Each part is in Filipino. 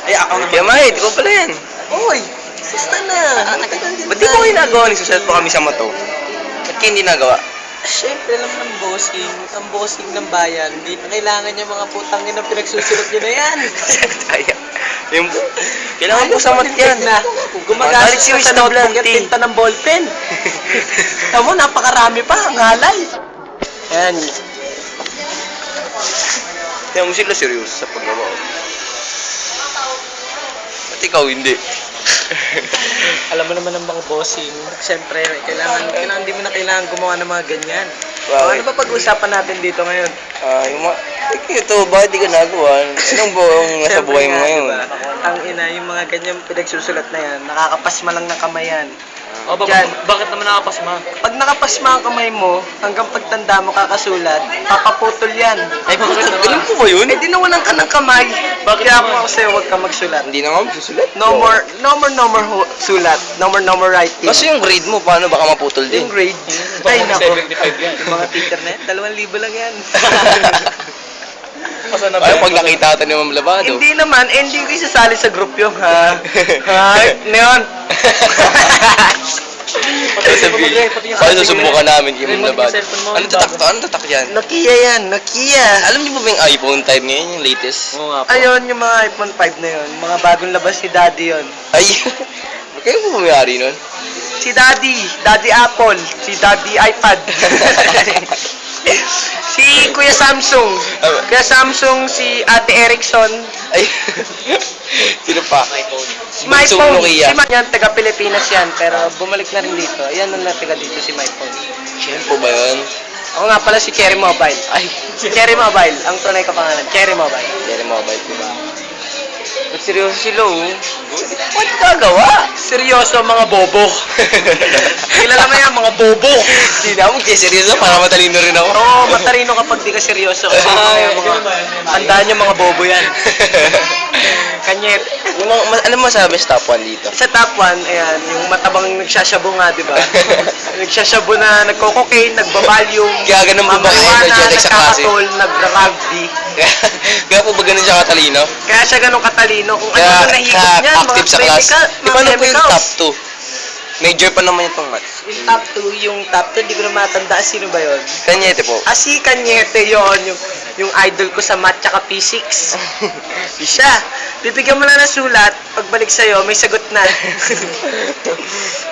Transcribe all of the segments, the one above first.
Ay, ako naman. Kaya Mahid, ikaw pala yan. Uy, basta na. Ba't di mo ginagawa? Nagsusulat po kami sa mato. Ba't kayo hindi nagawa? Siyempre, alam ng bossing, ang bossing ng bayan, hindi na kailangan niya mga putang ina pinagsusulat niyo na yan. Kaya. Yung po. Kailangan po sa mat yan. Na, gumagamit siya sa notebook at tinta ng ballpen. Tamo, napakarami pa, ang halay. Yan. Kaya mo sila seryoso sa paggawa. Ba't ikaw hindi? Alam mo naman ang mga bossing, siyempre, kailangan di mo na kailangan gumawa ng mga ganyan. Bakit? Ano ba pag-usapan natin dito ngayon? Yung mga... Ito, bakit di ka nagawa? Anong buong nasa Siyempre buhay mo nga, ngayon? diba? Ang ina, yung mga ganyan pinagsusulat na yan, nakakapasma lang ng kamay yan. Oh, Diyan. bakit naman nakapasma? Pag nakapasma ang kamay mo, hanggang pagtanda mo kakasulat, papaputol yan. Ay, bakit? Ganun po ba yun? Eh, dinawalan ka ng kamay. Bakit Kaya naman? ako sa'yo, huwag ka magsulat. Hindi na nga magsusulat. No more sulat. No more writing. Kasi yung grade mo, paano baka maputol din? Yung grade. Ay, Ay, nako. 75 yan. Yung mga teacher na yan, 2,000 lang yan. Asa na Ay, pag nakita ito ni Ma'am Labado. Hindi naman, hindi ko isasali sa group yung ha. Ha? Neon. Ay, susubukan namin kay Ma'am Labado. Ano tatak to? Ano tatak yan? Nokia yan, Nokia. Alam niyo ba yung iPhone 5 ngayon, yung latest? Oo nga po. Ayun, yung mga iPhone 5 na yun. Mga bagong labas ni Daddy yun. Ay, kayo po bumayari nun? Si Daddy Apple, si Daddy iPad. Si Kuya Samsung. Kuya Samsung, si Ate Erickson. Ay, sino pa? Si Bunsong MyPhone. Nokia. Si yan, taga Pilipinas yan. Pero bumalik na rin dito. Ayan ang taga dito si MyPhone. Sino po ba yun? Ako nga pala si Cherry Mobile. Ay, Cherry Mobile. Ang tunay ko pangalan. Cherry Mobile. Cherry Mobile, diba? Ba't seryoso si Lo? Ba't gagawa? Seryoso mga bobo. Kilala mo yan, mga bobo. Hindi na, mag-seryoso para matalino rin ako. Oo, matalino kapag di ka seryoso. Kasi tandaan yung mga bobo yan. Kanyet. Yung ano mo sabi sa top 1 dito? Sa top 1, ayan, yung matabang nagsasyabu nga, di ba? Nagsasyabu na, nagko-cocaine, nagbabalyum, Kaya ganun po ba kayo energetic sa klase? nagkakatol, nagra-rugby. Kaya po ba ganun siya katalino? Kaya siya ganun katalino. Kung ano Kaya na nahigop niyan, mga active sa class. chemical, Paano po yung chemicals. top 2? Major pa naman itong maths. Yung top 2, hindi ko na matandaan sino ba yun. Kanyete po. Si Kanyete yon, yung idol ko sa math tsaka physics. Siya, bibigyan mo na ng sulat, pagbalik sa'yo, may sagot na.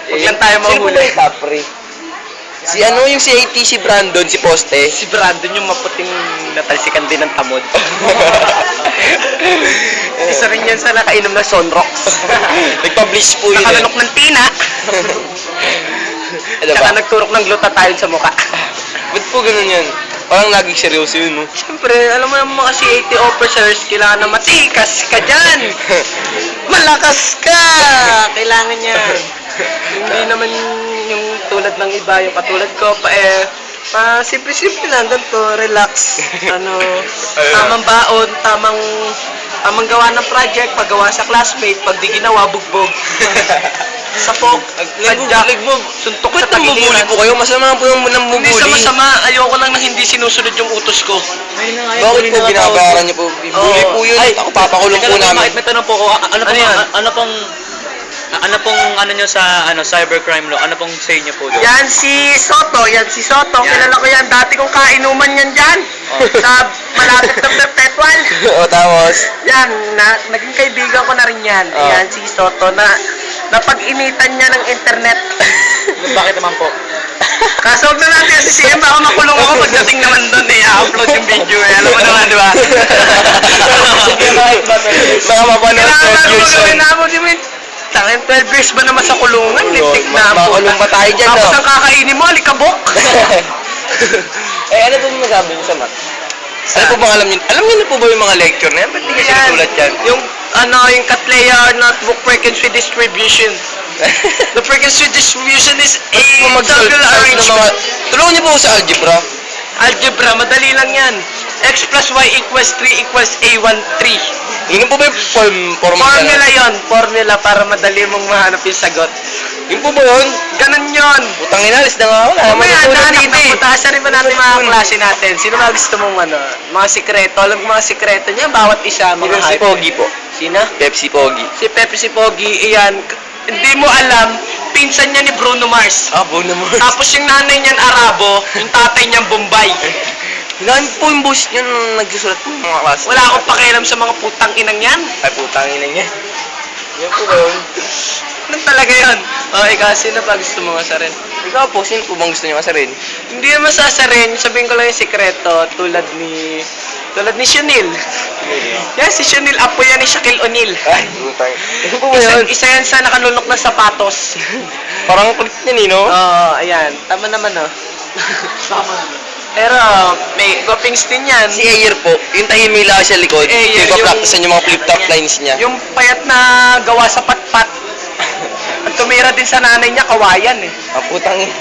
Huwag lang tayo Sino po ba mahuli. yung top 3? Si ano, yung si AT, si Brandon, si Poste. Si Brandon yung maputing natalsikan din ng tamod. Isa rin yan sa nakainom ng Sonrox. Nagpublish po yun. Nakalanok ng tina. Ano Tsaka ba? nagturok ng glutathione sa mukha. Ba't po ganun yan? Parang laging seryoso yun, no? Siyempre, alam mo naman mga C80 officers, kailangan na matikas ka dyan. Malakas ka! Kailangan niya. Hindi naman yung tulad ng iba, yung katulad ko, simple-simple lang, ganito, relax. Tamang baon, tamang gawa ng project, paggawa sa classmate, pag di ginawa, bugbog. Sapok, padyak, suntok sa Ba't nambubuli tagiliran. po kayo? Masama po yung nambubuli. Hindi sa masama, ayoko lang na hindi sinusunod yung utos ko. Bakit po binabayaran niyo po? Bully po yun. Ako papakulong po namin. May tanong po ko, ano pong ano nyo sa cybercrime law? Ano pong say nyo po doon? Yan si Soto. Yan. Kilala ko yan. Dati kong kainuman yan dyan. Sa malapit na Perpetual. O tapos? Yan, naging kaibigan ko na rin yan. Oh. Yan si Soto na napag-initan niya ng internet. Bakit naman po? Kaso huwag na natin si CM, baka makulong ako pagdating naman doon eh. I-upload yung video eh. Alam mo naman, di ba? Baka mapanood ko Kailangan mo yun. gawin na mo, di ba? Tangin, 12 years ba naman sa kulungan? Litik na po. Makulong pa tayo dyan, Tapos no? ang kakainin mo, alikabok. Ano po masabi niyo sa math? Ano po bang alam niyo? Alam niyo na po ba yung mga lecture na yan? Ba't hindi kasi natulat yan? Yung Catleya notebook frequency distribution. The frequency distribution is a tabular arrangement. Tulungan niyo po ako sa algebra. Algebra, madali lang yan. X plus Y equals 3 equals A1, 3. Yun po ba yung formula? Formula yon, formula para madali mong mahanap yung sagot. Yun po ba yun? Ganun yon. Putang inalis na nga ako. Mamaya, Natutunan nahanap dito ng eh. putasan rin ba natin mga klase natin? Sino mga gusto mong mga sikreto? Alam mo mga sikreto niya, bawat isa, mga Si hype. Pogi po. Sino? Pepsi Pogi. Si Pepsi Pogi, iyan. Hindi mo alam, pinsan niya ni Bruno Mars. Ah, Bruno Mars. Tapos yung nanay niyan Arabo, yung tatay niyan Bombay. Hinaan po yung boss niya nung nagsusulat po ng mga klase. Wala akong pakialam sa mga putang inang yan. Ay, putang ina niya. Yan po ba yun? Ano talaga yun? O, ikaw, sino pa gusto mo masarin? Ikaw po, sino po bang gusto niyo masarin? Hindi naman sasarin, sabihin ko lang yung sikreto, tulad ni Shunil. Yan, si Shunil, apo yan ni Shaquille O'Neal. Ay, putang. Ano po ba yun? Isa yan sa nakalunok na sapatos. Parang kulit niya, Nino. Oo, ayan. Tama naman, oh. Pero, may guwapings din yan. Si Ayer po, yung tahimik lang siya likod, Ayer, yung pa-practice yung mga flip-top lines niya. Yung payat na gawa sa patpat. At tumira din sa nanay niya, kawayan eh. Ah, putang ina.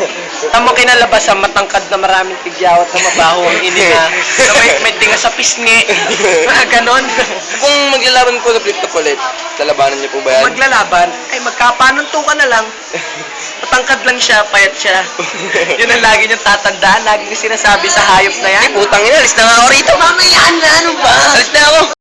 Tamo kinalabasan, matangkad na maraming tigyawat na mabaho ang ininga. Na may tinga sa pisngi. Ganon. Kung maglalaban po ng flip-top ulit, lalabanan niyo po ba yan? Maglalaban, ay magkapanuntukan na lang. Matangkad lang siya, payat siya. Yun ang lagi niyang tatandaan. Lagi ko sinasabi sa hayop na yan. Putang ina, alis na nga ako rito. Mamaya na, ano ba? Alis na ako.